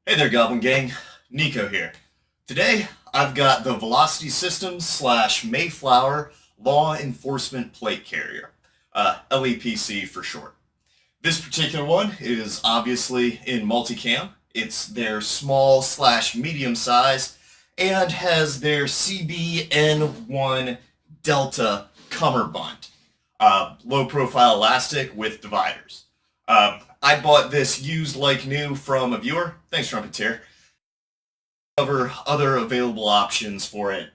Hey there, Goblin Gang. Nico here. Today, I've got the Velocity Systems slash Mayflower Law Enforcement Plate Carrier, LEPC for short. This particular one is obviously in multicam. It's their small slash medium size and has their CBN1 Delta cummerbund, low profile elastic with dividers. I bought this used like new from a viewer. Thanks, Trumpeteer. Cover other available options for it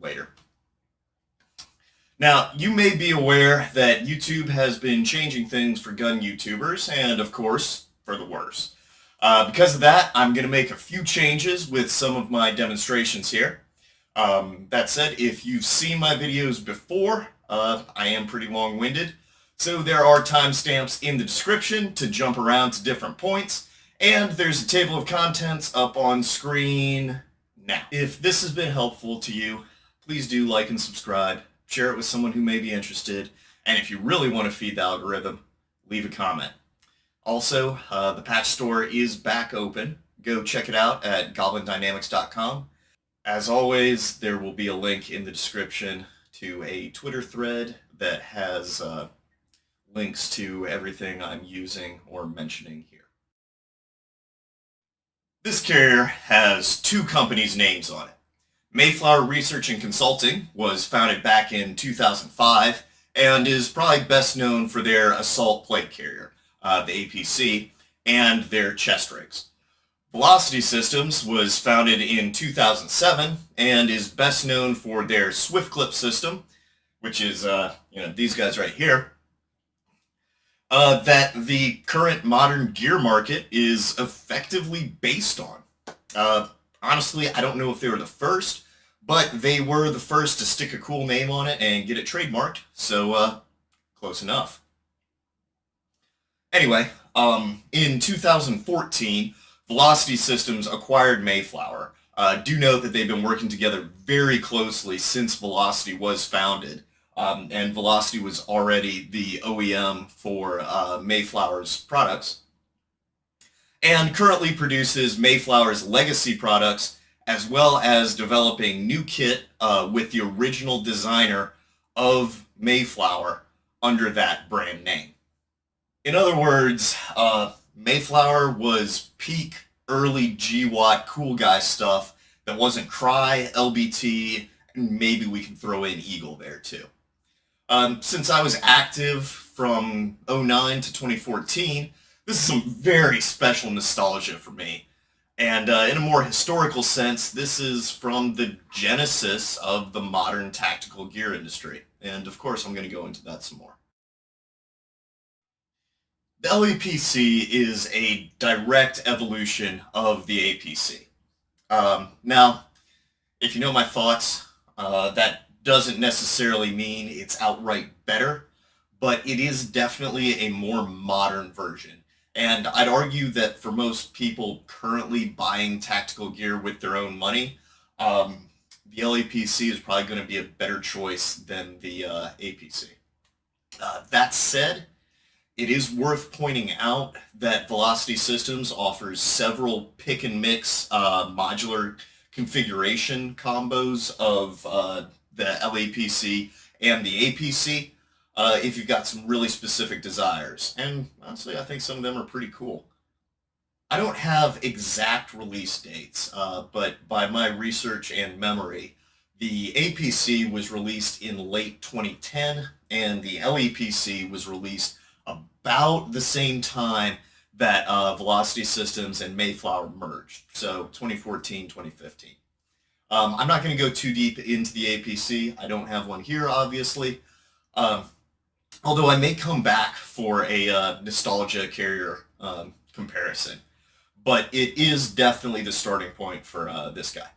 later. Now, you may be aware that YouTube has been changing things for gun YouTubers, and of course, for the worse. Because of that, I'm going to make a few changes with some of my demonstrations here. That said, if you've seen my videos before, I am pretty long-winded, so there are timestamps in the description to jump around to different points, and there's a table of contents up on screen now. If this has been helpful to you, please do like and subscribe, share it with someone who may be interested, and if you really want to feed the algorithm, leave a comment. Also, the patch store is back open. Go check it out at goblindynamics.com. As always, there will be a link in the description to a Twitter thread that has links to everything I'm using or mentioning here. This carrier has two companies' names on it. Mayflower Research and Consulting was founded back in 2005 and is probably best known for their assault plate carrier, the APC, and their chest rigs. Velocity Systems was founded in 2007 and is best known for their Swift Clip system, which is these guys right here, that the current modern gear market is effectively based on. Honestly, I don't know if they were the first, but they were the first to stick a cool name on it and get it trademarked, so close enough. Anyway, in 2014, Velocity Systems acquired Mayflower. Do note that they've been working together very closely since Velocity was founded. And Velocity was already the OEM for Mayflower's products, and currently produces Mayflower's legacy products, as well as developing new kit with the original designer of Mayflower under that brand name. In other words, Mayflower was peak early GWatt cool guy stuff that wasn't Cry, LBT, and maybe we can throw in Eagle there too. Since I was active from 2009 to 2014, this is some very special nostalgia for me. And in a more historical sense, this is from the genesis of the modern tactical gear industry. And of course, I'm going to go into that some more. The LEPC is a direct evolution of the APC. Now, if you know my thoughts, that doesn't necessarily mean it's outright better, but it is definitely a more modern version. And I'd argue that for most people currently buying tactical gear with their own money, the LEPC is probably going to be a better choice than the APC. That said, it is worth pointing out that Velocity Systems offers several pick and mix modular configuration combos of the LEPC and the APC if you've got some really specific desires. And honestly, I think some of them are pretty cool. I don't have exact release dates, but by my research and memory, the APC was released in late 2010 and the LEPC was released about the same time that Velocity Systems and Mayflower merged, so 2014, 2015. I'm not going to go too deep into the APC. I don't have one here, obviously. Although I may come back for a nostalgia carrier comparison. But it is definitely the starting point for this guy.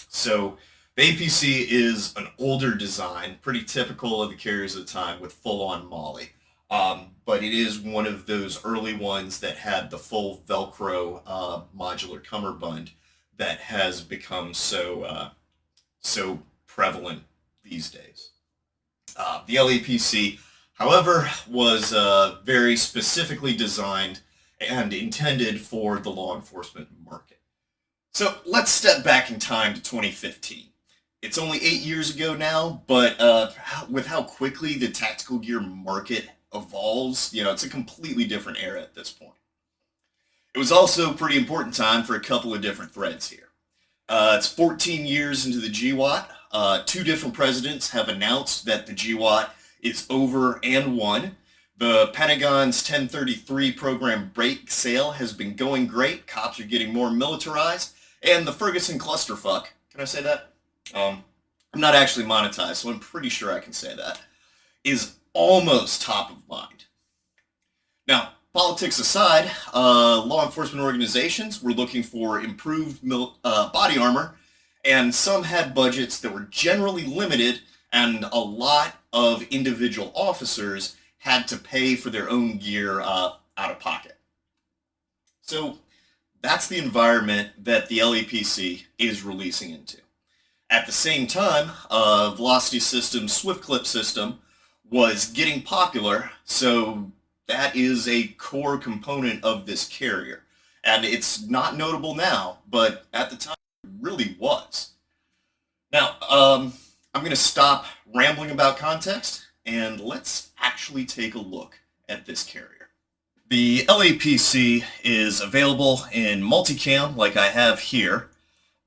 So the APC is an older design, pretty typical of the carriers of the time with full-on MOLLE. But it is one of those early ones that had the full Velcro modular cummerbund that has become so prevalent these days. The LEPC, however, was very specifically designed and intended for the law enforcement market. So let's step back in time to 2015. It's only 8 years ago now, but with how quickly the tactical gear market evolves, it's a completely different era at this point. It was also a pretty important time for a couple of different threads here. It's 14 years into the GWAT. Two different presidents have announced that the GWAT is over and won. The Pentagon's 1033 program break sale has been going great. Cops are getting more militarized. And the Ferguson clusterfuck, can I say that? I'm not actually monetized, so I'm pretty sure I can say that, is almost top of mind. Now, politics aside, law enforcement organizations were looking for improved body armor, and some had budgets that were generally limited, and a lot of individual officers had to pay for their own gear out of pocket. So that's the environment that the LEPC is releasing into. At the same time, Velocity System's Swift Clip system was getting popular, so that is a core component of this carrier. And it's not notable now, but at the time it really was. Now, I'm going to stop rambling about context, and let's actually take a look at this carrier. The LEPC is available in multicam like I have here,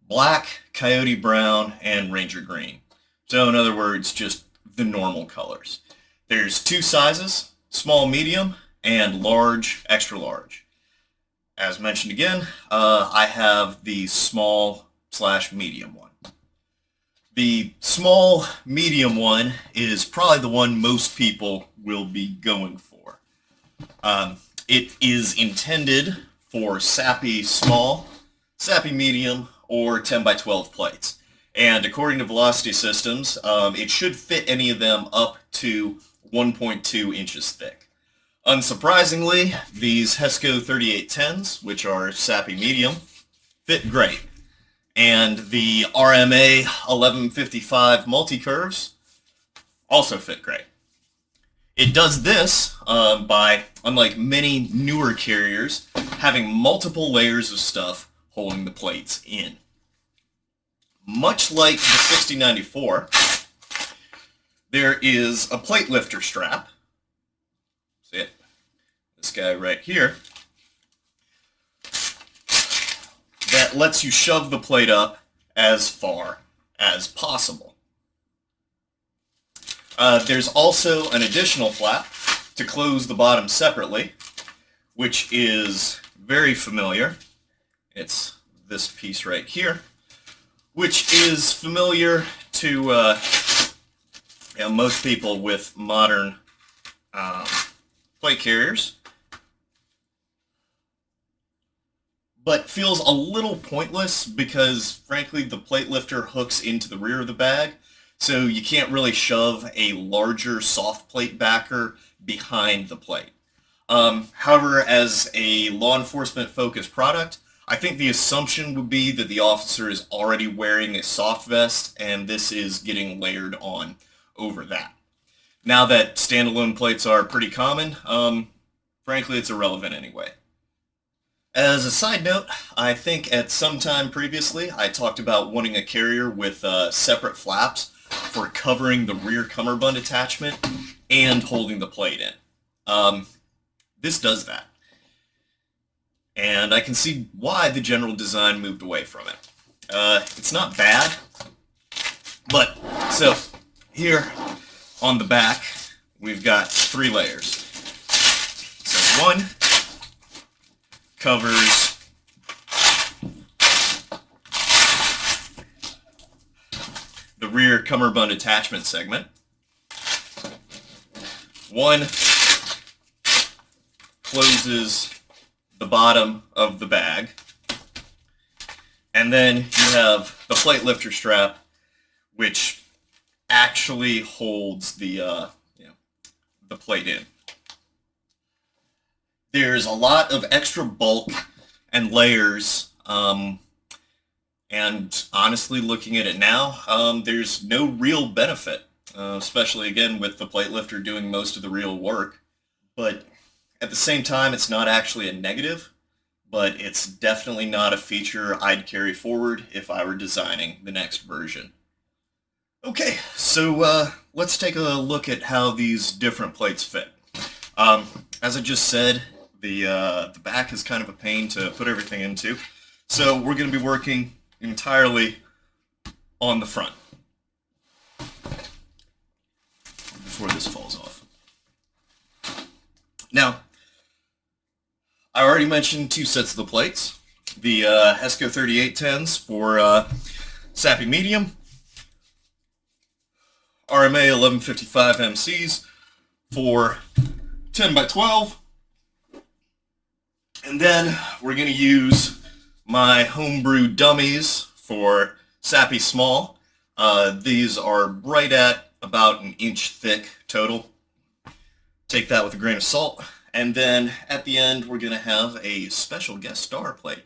black, coyote brown, and ranger green. So in other words, just the normal colors. There's two sizes, small, medium, and large, extra large. As mentioned again, I have the small/medium one. The small, medium one is probably the one most people will be going for. It is intended for sappy small, sappy medium, or 10 by 12 plates. And according to Velocity Systems, it should fit any of them up to 1.2 inches thick. Unsurprisingly, these HESCO 3810s, which are sappy medium, fit great. And the RMA 1155 multi-curves also fit great. It does this by, unlike many newer carriers, having multiple layers of stuff holding the plates in. Much like the 6094, there is a plate lifter strap. See it? This guy right here. That lets you shove the plate up as far as possible. There's also an additional flap to close the bottom separately, which is very familiar. It's this piece right here, which is familiar to most people with modern plate carriers, but feels a little pointless because, frankly, the plate lifter hooks into the rear of the bag, so you can't really shove a larger soft plate backer behind the plate. However, as a law enforcement focused product, I think the assumption would be that the officer is already wearing a soft vest and this is getting layered on over that. Now that standalone plates are pretty common, frankly, it's irrelevant anyway. As a side note, I think at some time previously I talked about wanting a carrier with separate flaps for covering the rear cummerbund attachment and holding the plate in. This does that. And I can see why the general design moved away from it. It's not bad, but so here on the back we've got 3 layers. So one covers the rear cummerbund attachment segment. One closes the bottom of the bag. And then you have the plate lifter strap, which actually holds the plate in. There's a lot of extra bulk and layers, and honestly, looking at it now, there's no real benefit, especially again with the plate lifter doing most of the real work. But at the same time, it's not actually a negative but it's definitely not a feature I'd carry forward if I were designing the next version. Okay, so let's take a look at how these different plates fit. As I just said, the back is kind of a pain to put everything into, so we're going to be working entirely on the front before this falls off. Now, I already mentioned two sets of the plates. The ESCO 3810s for Sappy Medium, RMA 1155 MCs for 10 by 12. And then we're going to use my homebrew dummies for Sappy Small. These are right at about an inch thick total. Take that with a grain of salt. And then at the end, we're going to have a special guest star plate.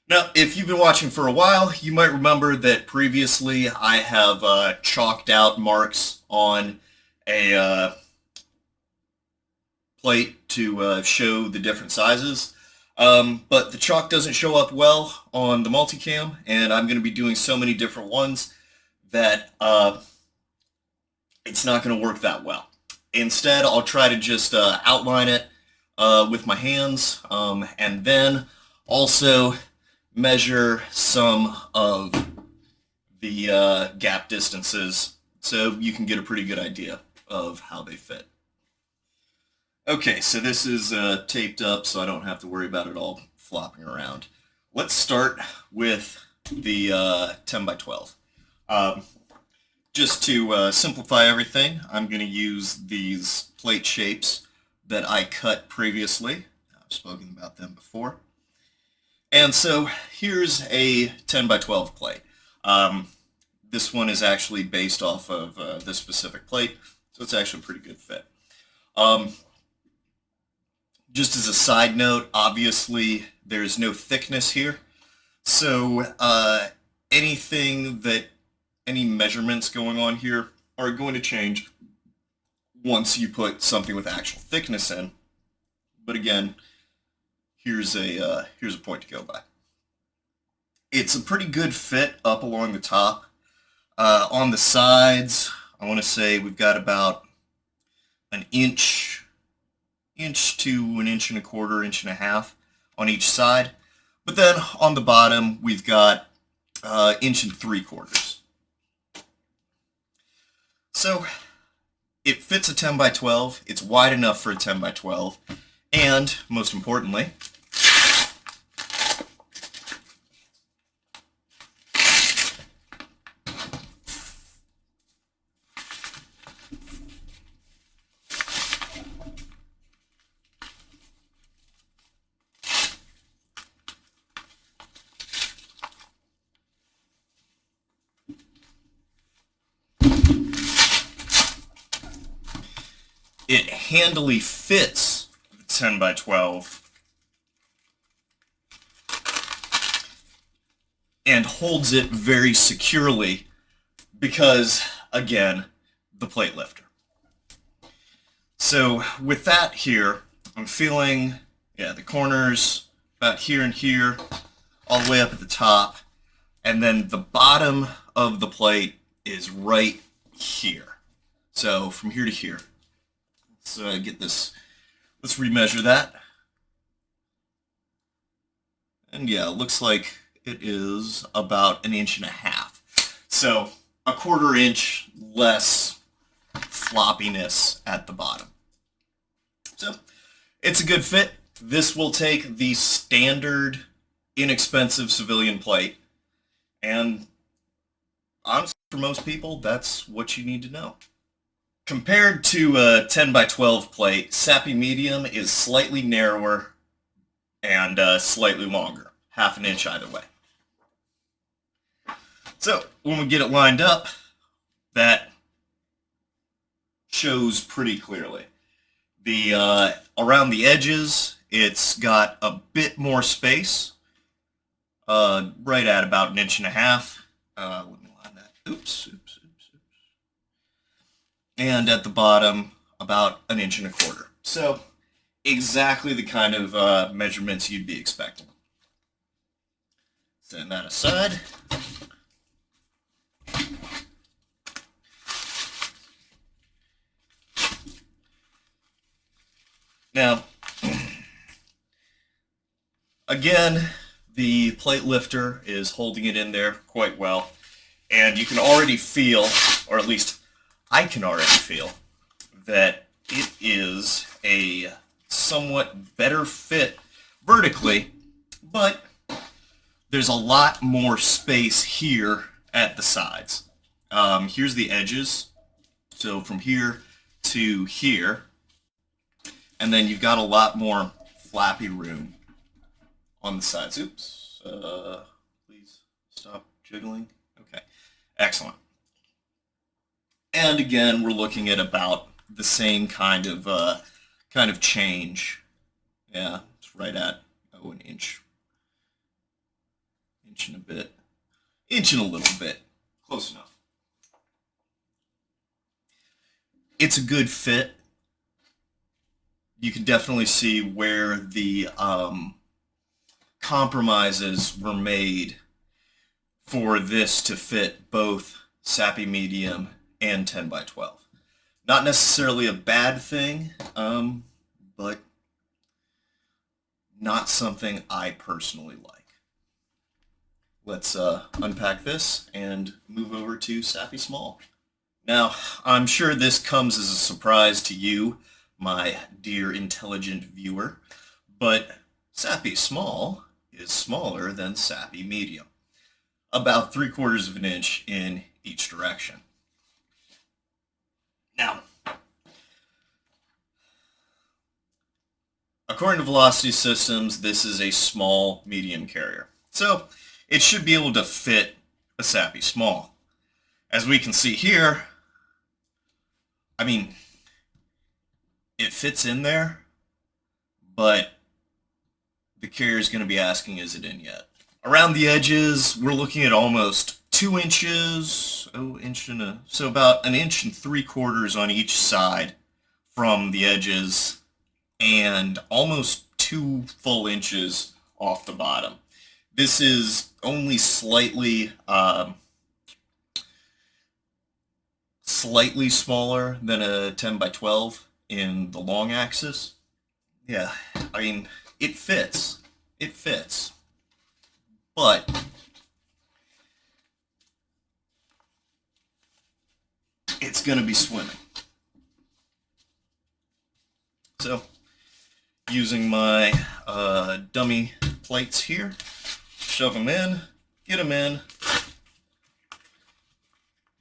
Now, if you've been watching for a while, you might remember that previously I have chalked out marks on a plate to show the different sizes. But the chalk doesn't show up well on the multicam, and I'm going to be doing so many different ones that it's not going to work that well. Instead, I'll try to just outline it with my hands, and then also measure some of the gap distances so you can get a pretty good idea of how they fit. Okay, so this is taped up so I don't have to worry about it all flopping around. Let's start with the 10 by 12. Just to simplify everything, I'm going to use these plate shapes that I cut previously. I've spoken about them before. And so here's a 10 by 12 plate. This one is actually based off of this specific plate, so it's actually a pretty good fit. Just as a side note, obviously there's no thickness here, so any measurements going on here are going to change once you put something with actual thickness in. But again, here's a point to go by. It's a pretty good fit up along the top. On the sides, I want to say we've got about an inch to an inch and a quarter, inch and a half on each side. But then on the bottom, we've got inch and 3/4. So it fits a 10 by 12. It's wide enough for a 10 by 12. And most importantly, it handily fits the 10 by 12 and holds it very securely because, again, the plate lifter. So with that here, I'm feeling, the corners about here and here, all the way up at the top, and then the bottom of the plate is right here. So from here to here. So get this, let's remeasure that. And yeah, it looks like it is about an inch and a half. So a 1/4 inch less floppiness at the bottom. So it's a good fit. This will take the standard inexpensive civilian plate, and honestly, for most people, that's what you need to know. Compared to a 10 by 12 plate, Sappy Medium is slightly narrower and slightly longer, half an inch either way. So when we get it lined up, that shows pretty clearly. The around the edges, it's got a bit more space, right at about an inch and a half. Let me line that. Oops. And at the bottom, about an inch and a quarter. So exactly the kind of measurements you'd be expecting. Setting that aside. Now, again, the plate lifter is holding it in there quite well, and you can already feel, or at least I can already feel, that it is a somewhat better fit vertically, but there's a lot more space here at the sides. Here's the edges, so from here to here, and then you've got a lot more flappy room on the sides. Oops. Please stop jiggling. Okay. Excellent. And again, we're looking at about the same kind of change. Yeah, it's right at an inch and a bit, inch and a little bit. Close enough. It's a good fit. You can definitely see where the compromises were made for this to fit both Sappy Medium and 10 by 12. Not necessarily a bad thing, but not something I personally like. Let's unpack this and move over to Sappy Small. Now, I'm sure this comes as a surprise to you, my dear intelligent viewer, but Sappy Small is smaller than Sappy Medium, about 3/4 of an inch in each direction. Now, according to Velocity Systems, this is a small medium carrier, so it should be able to fit a Sappy Small. As we can see here, I mean, it fits in there, but the carrier is going to be asking, is it in yet? Around the edges, we're looking at almost 2 inches, so about 1.75 inches on each side from the edges, and almost 2 full inches off the bottom. This is only slightly smaller than a 10 by 12 in the long axis. Yeah, I mean, it fits. It fits. But it's going to be swimming. So, using my dummy plates here, shove them in, get them in,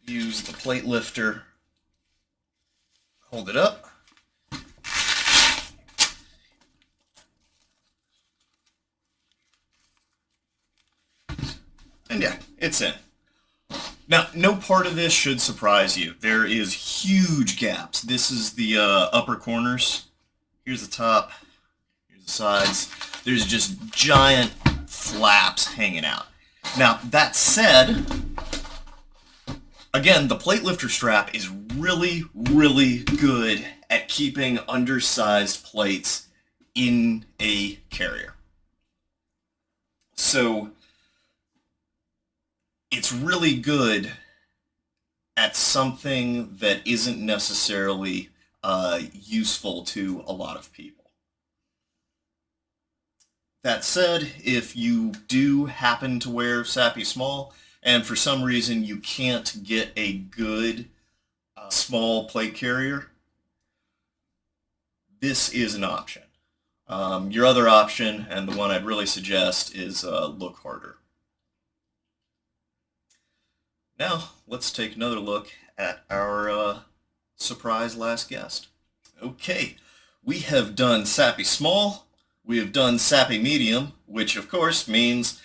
use the plate lifter, hold it up, and yeah, it's in. Now, no part of this should surprise you. There is huge gaps. This is the upper corners. Here's the top. Here's the sides. There's just giant flaps hanging out. Now, that said, again, the plate lifter strap is really, really good at keeping undersized plates in a carrier. So, it's really good at something that isn't necessarily useful to a lot of people. That said, if you do happen to wear Sappy Small, and for some reason you can't get a good small plate carrier, this is an option. Your other option, and the one I'd really suggest, is Look Harder. Now, let's take another look at our surprise last guest. Okay, we have done Sappy Small, we have done Sappy Medium, which of course means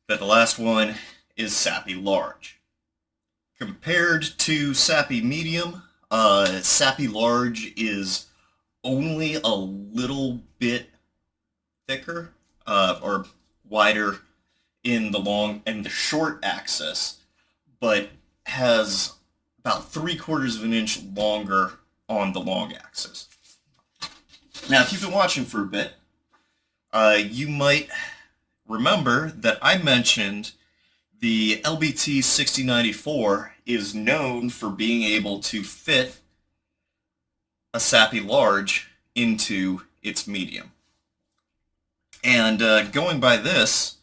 that the last one is Sappy Large. Compared to Sappy Medium, Sappy Large is only a little bit thicker or wider in the long and the short axis, but has about 3/4 of an inch longer on the long axis. Now, if you've been watching for a bit, you might remember that I mentioned the LBT 6094 is known for being able to fit a SAPI large into its medium. And going by this,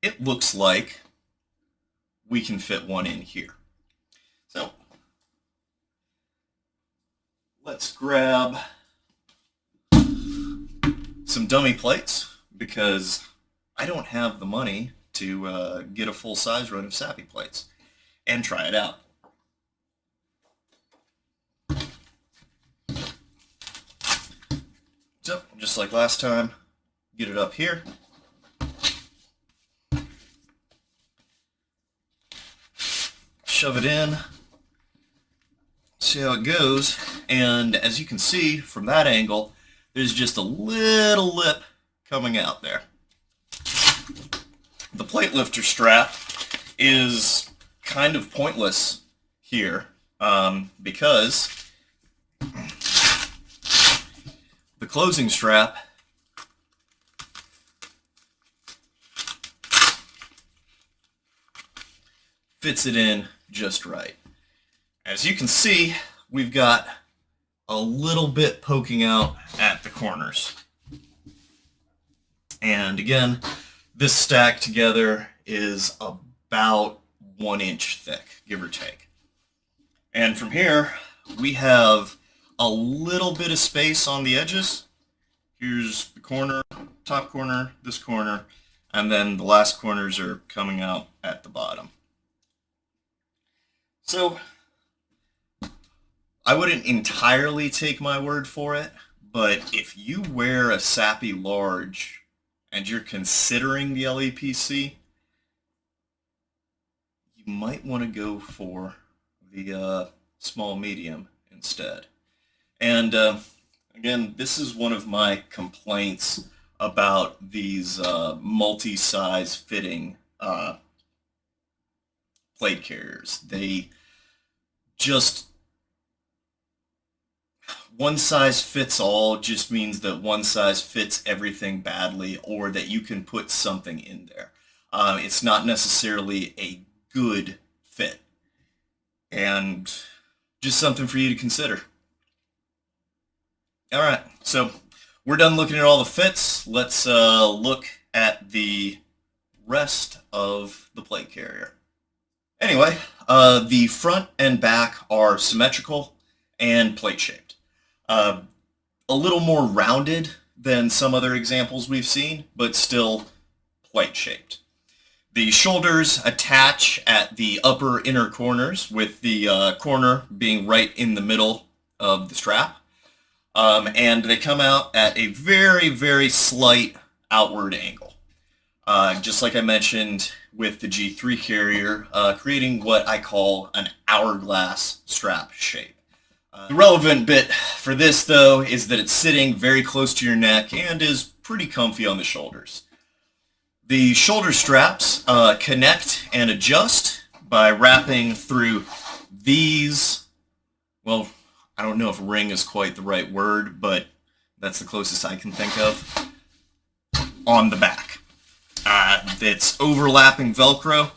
it looks like we can fit one in here. So let's grab some dummy plates because I don't have the money to get a full-size run of SAPI plates and try it out. So, just like last time, get it up here. Shove it in. See how it goes. And as you can see from that angle, there's just a little lip coming out there. The plate lifter strap is kind of pointless here because the closing strap fits it in just right. As you can see, we've got a little bit poking out at the corners. And again, this stack together is about 1 inch thick, give or take. And from here, we have a little bit of space on the edges. Here's the corner, top corner, this corner, and then the last corners are coming out at the bottom. So I wouldn't entirely take my word for it, but if you wear a SAPI large and you're considering the LEPC, you might want to go for the small medium instead. And again, this is one of my complaints about these multi-size fitting plate carriers. They just, one size fits all just means that one size fits everything badly, or that you can put something in there. It's not necessarily a good fit. And just something for you to consider. Alright, so we're done looking at all the fits. Let's look at the rest of the plate carrier. Anyway, the front and back are symmetrical and plate-shaped. A little more rounded than some other examples we've seen, but still plate-shaped. The shoulders attach at the upper inner corners, with the corner being right in the middle of the strap. And they come out at a very, very slight outward angle. Just like I mentioned with the G3 carrier, creating what I call an hourglass strap shape. The relevant bit for this, though, is that it's sitting very close to your neck and is pretty comfy on the shoulders. The shoulder straps connect and adjust by wrapping through these, well, I don't know if ring is quite the right word, but that's the closest I can think of, on the back. It's overlapping Velcro,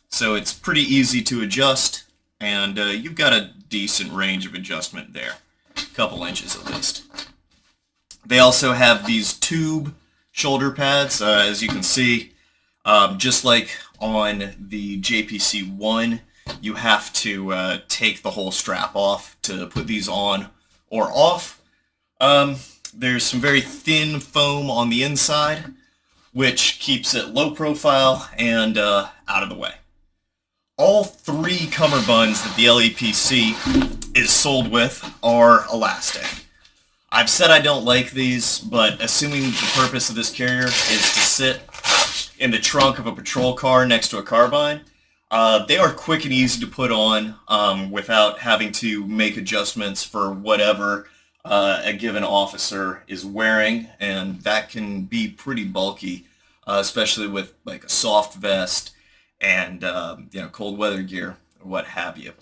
so it's pretty easy to adjust, and you've got a decent range of adjustment there, a couple inches at least. They also have these tube shoulder pads, as you can see, just like on the JPC-1, you have to take the whole strap off to put these on or off. There's some very thin foam on the inside, which keeps it low profile and out of the way. All three cummerbunds that the LEPC is sold with are elastic. I've said I don't like these, but assuming the purpose of this carrier is to sit in the trunk of a patrol car next to a carbine, they are quick and easy to put on without having to make adjustments for whatever a given officer is wearing, and that can be pretty bulky, especially with like a soft vest and cold weather gear or what have you.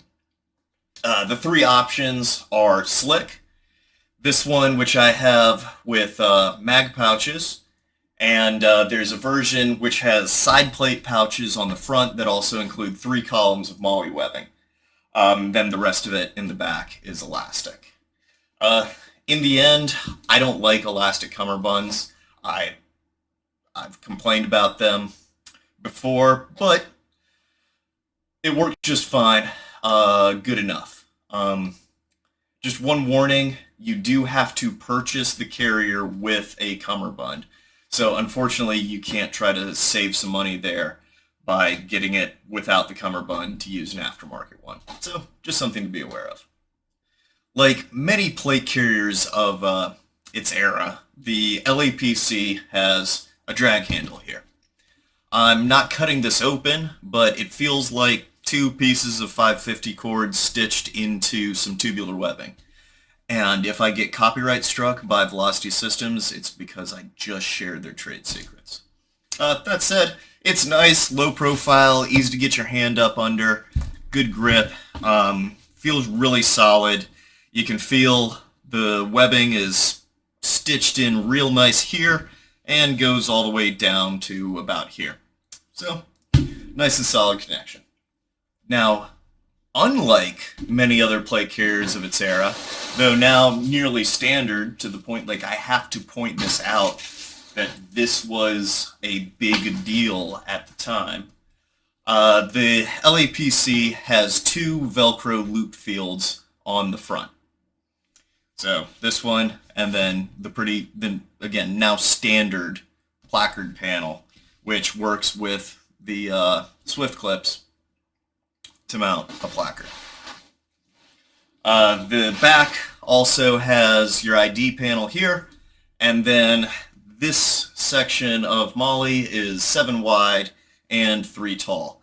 The three options are slick. This one, which I have with mag pouches, and there's a version which has side plate pouches on the front that also include 3 columns of MOLLE webbing. Then the rest of it in the back is elastic. In the end, I don't like elastic cummerbunds. I've complained about them before, but it worked just fine. Good enough. Just one warning, you do have to purchase the carrier with a cummerbund. So unfortunately, you can't try to save some money there by getting it without the cummerbund to use an aftermarket one. So just something to be aware of. Like many plate carriers of its era, the LEPC has a drag handle here. I'm not cutting this open, but it feels like 2 pieces of 550 cord stitched into some tubular webbing. And if I get copyright struck by Velocity Systems, it's because I just shared their trade secrets. That said, it's nice, low profile, easy to get your hand up under, good grip, feels really solid. You can feel the webbing is stitched in real nice here and goes all the way down to about here. So, nice and solid connection. Now, unlike many other plate carriers of its era, though now nearly standard to the point like I have to point this out that this was a big deal at the time, the LEPC has 2 Velcro loop fields on the front. So this one, and then again, now standard placard panel, which works with the Swift clips to mount a placard. The back also has your ID panel here, and then this section of MOLLE is 7 wide and 3 tall.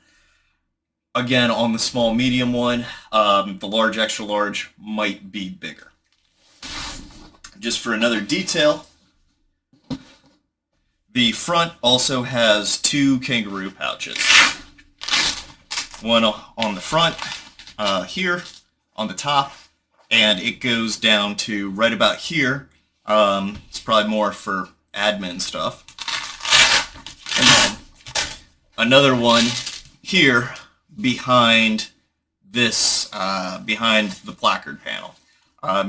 Again, on the small medium one, the large extra large might be bigger. Just for another detail, the front also has 2 kangaroo pouches. One on the front, here, on the top, and it goes down to right about here. It's probably more for admin stuff. And then another one here behind this, behind the placard panel.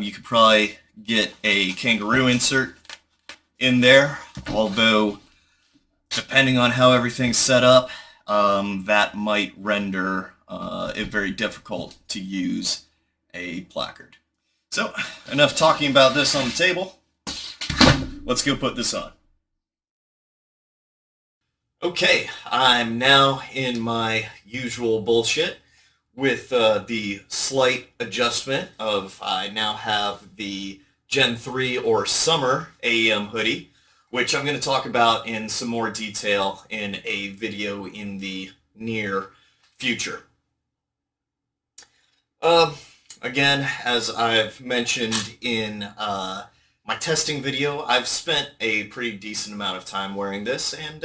You could probably get a kangaroo insert in there, although depending on how everything's set up, that might render it very difficult to use a placard. So, enough talking about this on the table. Let's go put this on. Okay, I'm now in my usual bullshit with the slight adjustment of I now have the Gen 3 or Summer AEM hoodie, which I'm going to talk about in some more detail in a video in the near future. Again, as I've mentioned in my testing video, I've spent a pretty decent amount of time wearing this and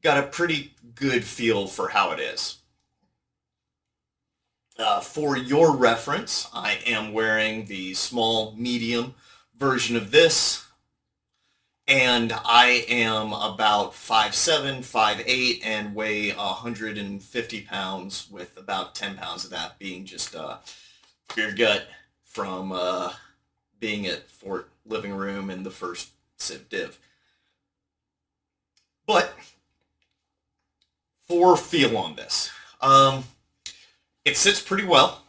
got a pretty good feel for how it is. For your reference, I am wearing the small medium version of this, and I am about 5'7", 5'8", and weigh 150 pounds, with about 10 pounds of that being just beer gut from being at Fort Living Room in the first Civ Div. But for feel on this, it sits pretty well.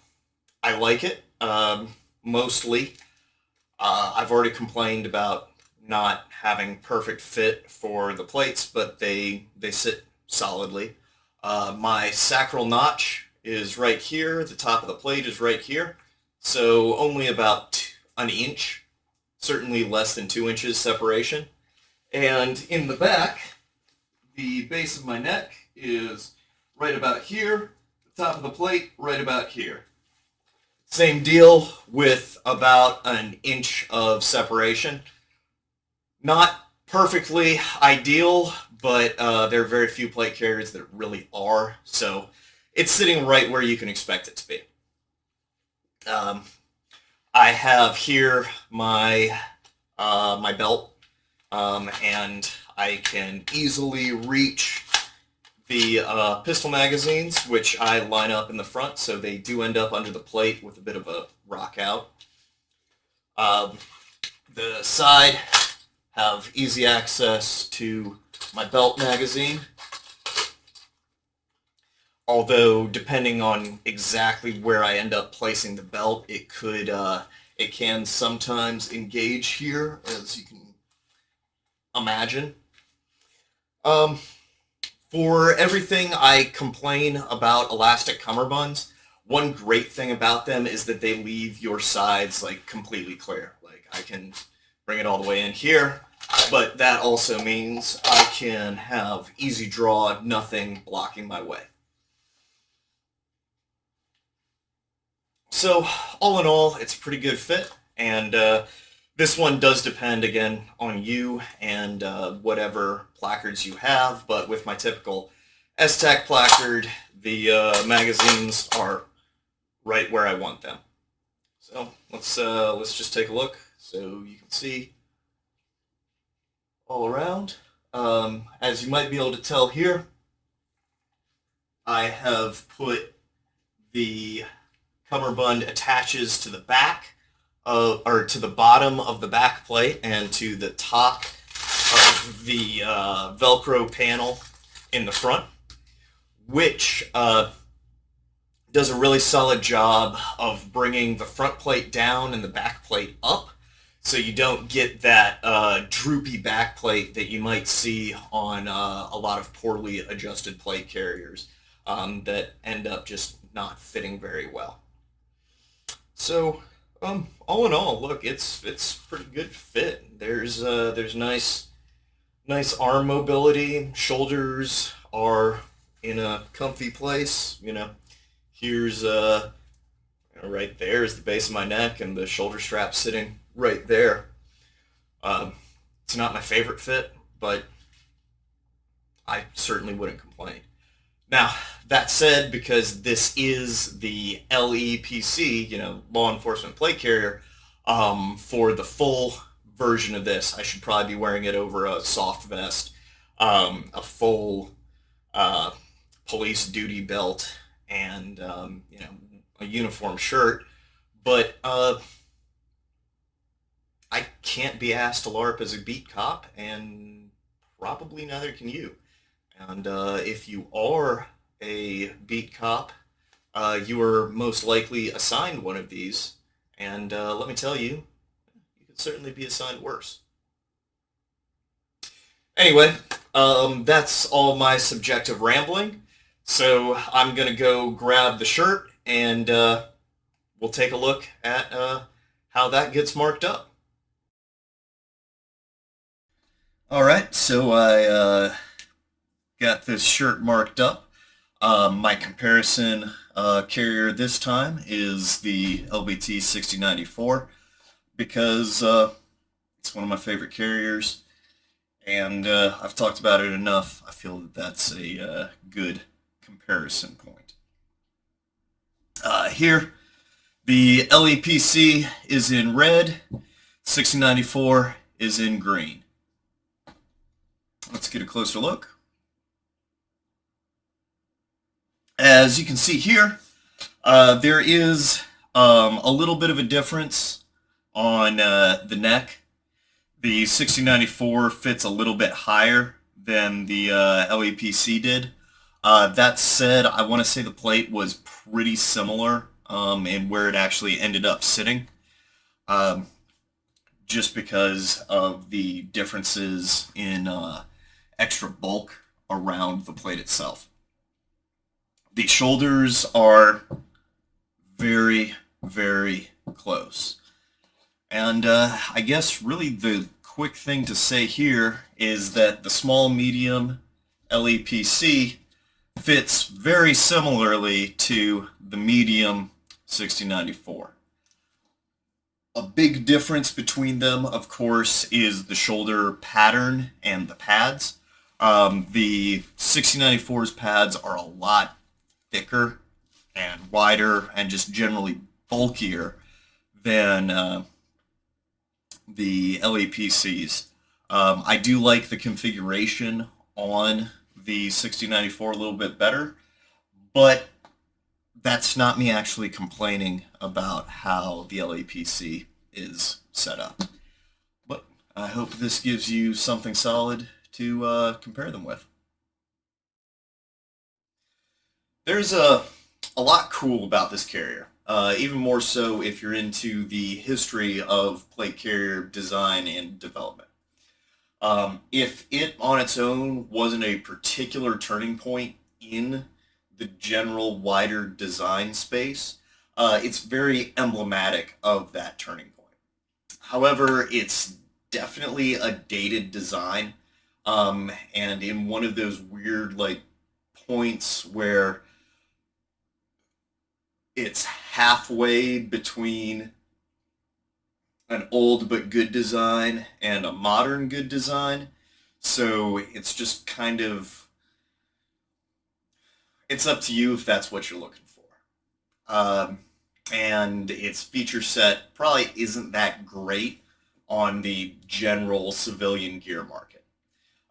I like it, mostly. I've already complained about not having perfect fit for the plates, but they sit solidly. My sacral notch is right here. The top of the plate is right here. So only about an inch, certainly less than 2 inches separation. And in the back, the base of my neck is right about here. Top of the plate right about here. Same deal with about an inch of separation. Not perfectly ideal, but there are very few plate carriers that really are, so it's sitting right where you can expect it to be. I have here my my belt, and I can easily reach the pistol magazines, which I line up in the front, so they do end up under the plate with a bit of a rock out. The side have easy access to my belt magazine, although depending on exactly where I end up placing the belt, it can sometimes engage here, as you can imagine. For everything I complain about elastic cummerbunds, one great thing about them is that they leave your sides like completely clear. Like I can bring it all the way in here, but that also means I can have easy draw, nothing blocking my way. So all in all, it's a pretty good fit, and this one does depend again on you and whatever placards you have. But with my typical STAC placard, the magazines are right where I want them. So let's just take a look so you can see all around. As you might be able to tell here, I have put the cummerbund attaches to the back, or to the bottom of the back plate and to the top of the Velcro panel in the front, which does a really solid job of bringing the front plate down and the back plate up, so you don't get that droopy back plate that you might see on a lot of poorly adjusted plate carriers that end up just not fitting very well. So, all in all, look, it's pretty good fit. There's nice arm mobility. Shoulders are in a comfy place. Here's right there is the base of my neck, and the shoulder strap sitting right there. It's not my favorite fit, but I certainly wouldn't complain. Now, that said, because this is the LEPC, law enforcement plate carrier, for the full version of this, I should probably be wearing it over a soft vest, a full police duty belt, and a uniform shirt. But I can't be asked to LARP as a beat cop, and probably neither can you. And if you are a beat cop, you are most likely assigned one of these. And let me tell you, you could certainly be assigned worse. Anyway, that's all my subjective rambling. So I'm going to go grab the shirt, and we'll take a look at how that gets marked up. All right, so I got this shirt marked up. My comparison carrier this time is the LBT 6094 because it's one of my favorite carriers, and I've talked about it enough. I feel that that's a good comparison point. Here, the LEPC is in red, 6094 is in green. Let's get a closer look. As you can see here, there is a little bit of a difference on the neck. The 6094 fits a little bit higher than the LEPC did. That said, I want to say the plate was pretty similar in where it actually ended up sitting, just because of the differences in extra bulk around the plate itself. The shoulders are very, very close. And I guess really the quick thing to say here is that the small medium LEPC fits very similarly to the medium 6094. A big difference between them, of course, is the shoulder pattern and the pads. The 6094's pads are a lot thicker and wider and just generally bulkier than the LEPCs. I do like the configuration on the 6094 a little bit better, but that's not me actually complaining about how the LEPC is set up. But I hope this gives you something solid to compare them with. There's a lot cool about this carrier. Even more so if you're into the history of plate carrier design and development. If it on its own wasn't a particular turning point in the general wider design space, it's very emblematic of that turning point. However, it's definitely a dated design, and in one of those weird like points where it's halfway between an old but good design and a modern good design. So it's just kind of, it's up to you if that's what you're looking for. And its feature set probably isn't that great on the general civilian gear market.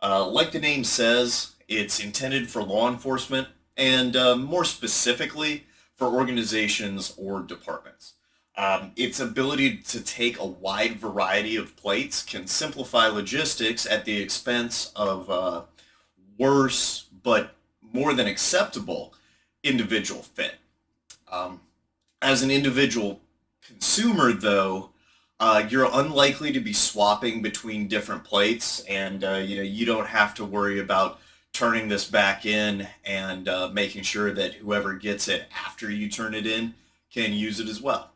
Like the name says, it's intended for law enforcement and more specifically for organizations or departments. Its ability to take a wide variety of plates can simplify logistics at the expense of worse but more than acceptable individual fit. Um, as an individual consumer, though, you're unlikely to be swapping between different plates, and you don't have to worry about turning this back in and making sure that whoever gets it after you turn it in can use it as well.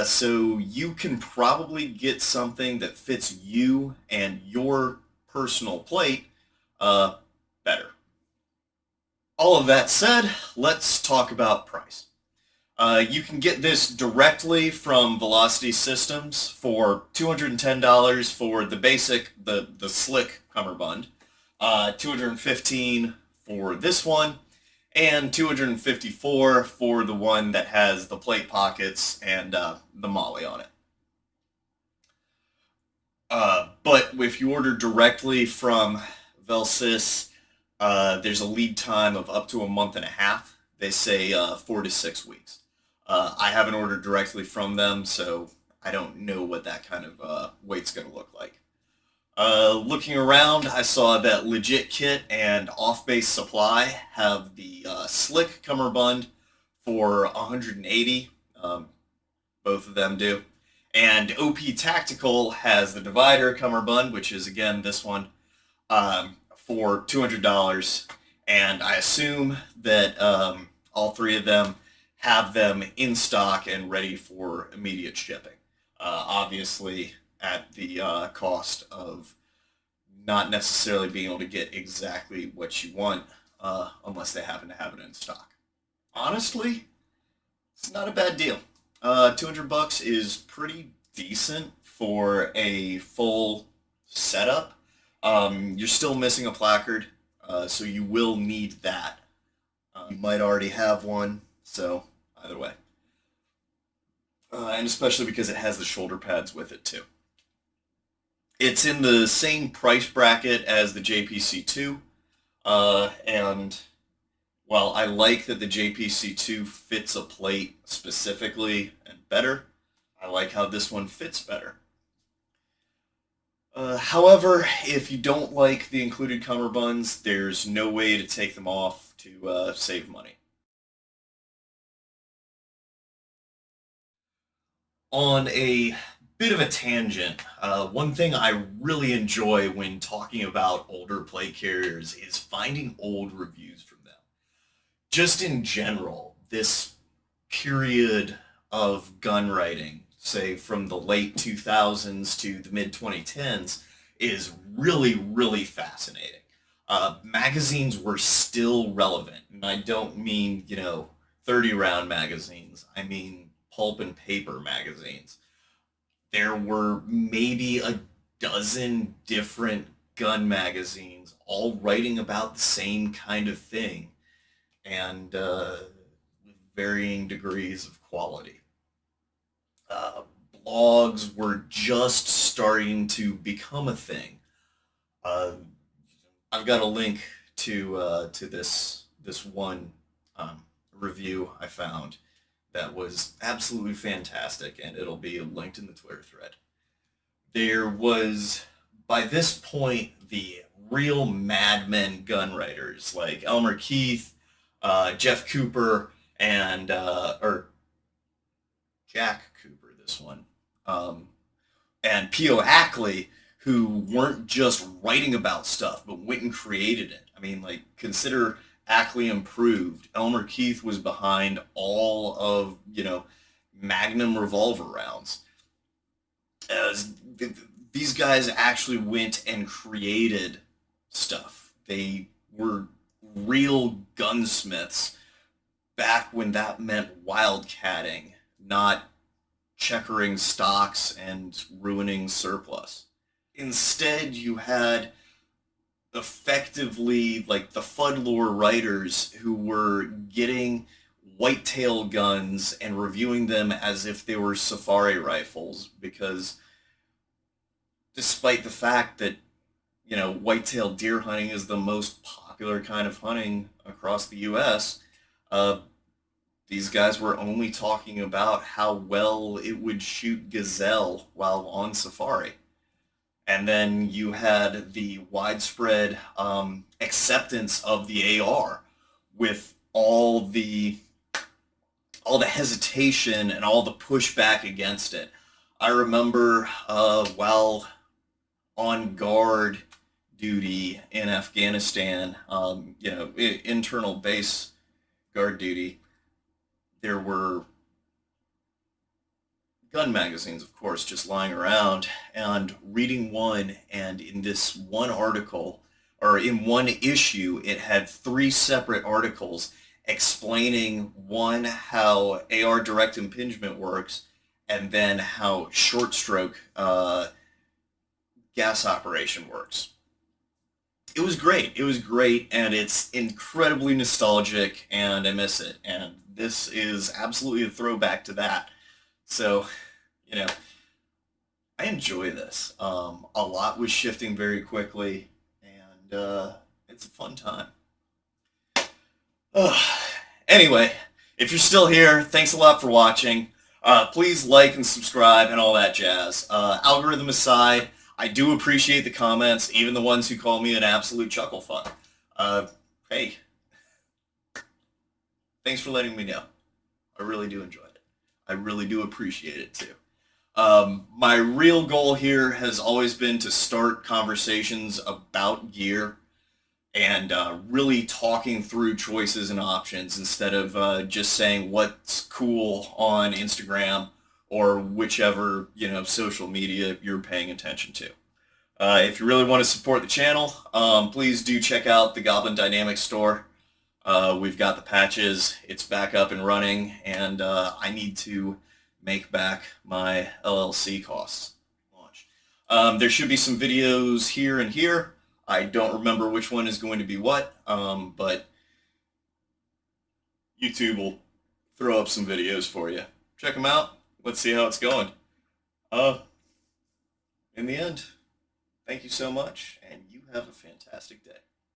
So you can probably get something that fits you and your personal plate better. All of that said, let's talk about price. You can get this directly from Velocity Systems for $210 for the basic, the slick cummerbund, $215 for this one, and $254 for the one that has the plate pockets and the molly on it. But if you order directly from Velsys, there's a lead time of up to a month and a half. They say 4 to 6 weeks. I haven't ordered directly from them, so I don't know what that kind of wait's going to look like. Looking around, I saw that Legit Kit and Off Base Supply have the slick cummerbund for 180. Both of them do. And OP Tactical has the divider cummerbund, which is again this one, for $200. And I assume that all three of them have them in stock and ready for immediate shipping. Obviously, at the cost of not necessarily being able to get exactly what you want unless they happen to have it in stock. Honestly, it's not a bad deal. $200 is pretty decent for a full setup. You're still missing a placard, so you will need that. You might already have one, so either way. And especially because it has the shoulder pads with it too. It's in the same price bracket as the JPC2, and while I like that the JPC2 fits a plate specifically and better, I like how this one fits better. However, if you don't like the included cummerbunds, there's no way to take them off to save money. On a bit of a tangent, one thing I really enjoy when talking about older plate carriers is finding old reviews from them. Just in general, this period of gun writing, say from the late 2000s to the mid 2010s, is really, really fascinating. Magazines were still relevant, and I don't mean, 30 round magazines. I mean pulp and paper magazines. There were maybe a dozen different gun magazines all writing about the same kind of thing and with varying degrees of quality. uh, blogs were just starting to become a thing. Uh, I've got a link to this one um, review I found that was absolutely fantastic, and it'll be linked in the Twitter thread. There was, by this point, the real madmen gun writers like Elmer Keith, Jeff Cooper, and or Jack Cooper, this one, um, and P.O. Ackley, who weren't just writing about stuff, but went and created it. I mean, like, consider Ackley improved. Elmer Keith was behind all of, Magnum revolver rounds. As these guys actually went and created stuff. They were real gunsmiths back when that meant wildcatting, not checkering stocks and ruining surplus. Instead, you had effectively like the Fudlore writers who were getting whitetail guns and reviewing them as if they were safari rifles, because despite the fact that whitetail deer hunting is the most popular kind of hunting across the U.S., uh, these guys were only talking about how well it would shoot gazelle while on safari. And then you had the widespread acceptance of the AR, with all the hesitation and all the pushback against it. I remember while on guard duty in Afghanistan, internal base guard duty, there were gun magazines, of course, just lying around, and reading one, and in this one article, or in one issue, it had 3 separate articles explaining, one, how AR direct impingement works, and then how short stroke gas operation works. It was great. It was great, and it's incredibly nostalgic, and I miss it. And this is absolutely a throwback to that. So, you know, I enjoy this. A lot was shifting very quickly, and it's a fun time. Anyway, if you're still here, thanks a lot for watching. Please like and subscribe and all that jazz. Algorithm aside, I do appreciate the comments, even the ones who call me an absolute chuckle fuck. Hey, thanks for letting me know. I really do enjoy it. I really do appreciate it too. My real goal here has always been to start conversations about gear and really talking through choices and options, instead of just saying what's cool on Instagram or whichever social media you're paying attention to. If you really want to support the channel, please do check out the Goblin Dynamics store. We've got the patches. It's back up and running, and I need to make back my LLC costs. There should be some videos here and here. I don't remember which one is going to be what, but YouTube will throw up some videos for you. Check them out. Let's see how it's going. In the end, thank you so much, and you have a fantastic day.